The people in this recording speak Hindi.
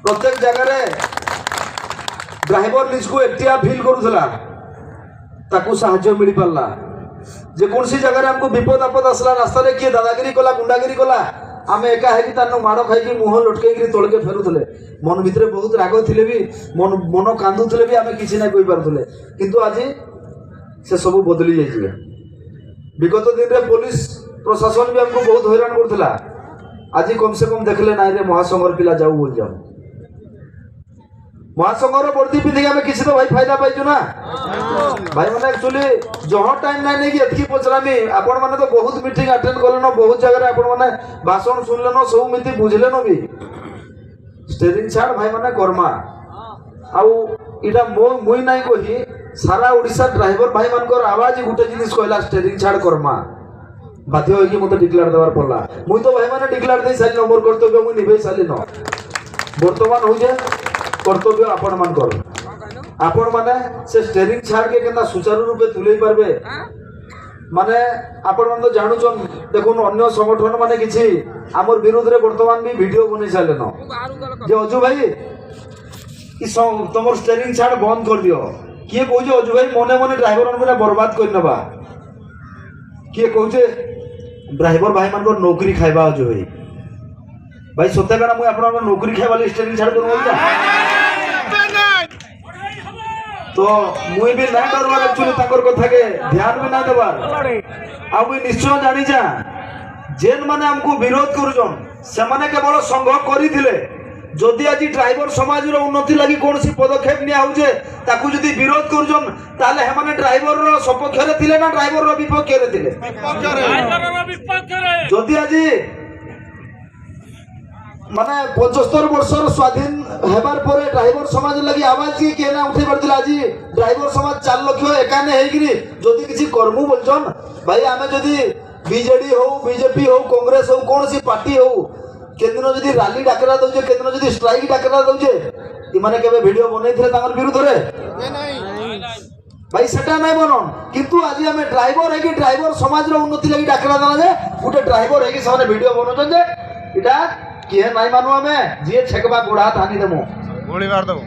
प्रत्येक जगह ड्राइवर निज को एकटिया फिल करूला ताकू साहाय्य मिल पारला जे कौन सी जगह हमको विपद आपद आसला रास्ता रे किए दादागिरी कला गुंडागिरी कला आमे एका है कि तानो माड़ खाई मुह लटके तोड़के फेरुले मन भितर बहुत राग थिले भी मन कांदुले भी आमे किसी ना कहि पारुले किंतु आज से सब बदली जाइए। विगत दिन रे पुलिस प्रशासन भी हमको बहुत हैरान करथिला आज कम से कम देखले ना रे महासंघर पिला जाऊ बोल जाऊ महासंघर वर्दी पिंधि आम किसी तो भाई फायदा पाइचु ना भाई मैंने एक्चुअली जहाँ टाइम ना नहीं कि पचरामी आपण मैंने तो बहुत मीटिंग अटेंड कलन बहुत जगह आपण मैंने भाषण सुनलन सब मिति बुझलन भी स्टेरिंग छाड़ भाई मैंने कर्मा आउ इटा मुई नहीं कही सारा ओडिशा ड्राइवर भाई मानकर आवाज गोटे जिनिस कहला स्टेरिंग छाड़ कर्मा बाध्य होगी मत डिक्लेयर देवार पड़ला मुई तो भाई मैंने डिक्लेयर दे सारी मोर कर्तव्य मुई निभे सारी न बर्तमान हो जाए कर्तव्य आपण माने से स्टेरिंग छाड़ के केना सुचारू रूपे तुले पारबे माने आपण मन तो जानुचन देखुन अन्य संगठन माने किछि हमर विरोध रे वर्तमान भी वीडियो बनै साले न जे अजू भाई ई तमर स्टेरिंग छाड़ बंद कर दियो किए कहजे अजू भाई मने मने ड्राइवर मन बर्बाद कर नबा किए कहजे ड्राइवर भाई मान को नौकरी खाइबा अजू भाई सत्य काना मुई आपण नौकरी खाइबा ले स्टेरिंग छाड़ करू बोलता तो मुई भी ना डरवार एक्चुअली ताकर कथा के ध्यान भी ना देवार आ मुई निश्चय जानी जा जेन माने हमको विरोध करूजन से माने केवल संघ करिथिले जदि आज ड्राइवर समाज रो उन्नति लागि कोन सी पदक्षेप निया होजे ताकू जदि विरोध करूजन ताले हे माने ड्राइवर रो सपक्ष रे थिले ना ड्राइवर रो विपक्ष रे थिले जदि आज माने 75 वर्षर स्वाधीन हेबार परे ड्राइवर समाज लगी आवाज के ना उठे पड़थिला आज ड्राइवर समाज 4 लाख एकाने हेगिरी जदि किछि कर्मु बोलछन भाई आमे जदि बीजेडी हो बीजेपी हो कांग्रेस हो कोन सी पार्टी हो केदिन जदि रैली डाकरा दउजे केदिन जदि स्ट्राइक डाकरा दउजे इ माने केबे वीडियो बनैथिले ताकर विरुद्ध रे नहीं भाई सेटा नै बनन किंतु आज आमे ड्राइवर है कि ड्राइवर समाज रो उन्नति लागि डाकरा दला जे गुटे ड्राइवर है कि सामने वीडियो बनोजन जे इटा किए नहीं मानु आमे जे छेकबा गोड़ा हाथ हानि देमो गोली मार देबो।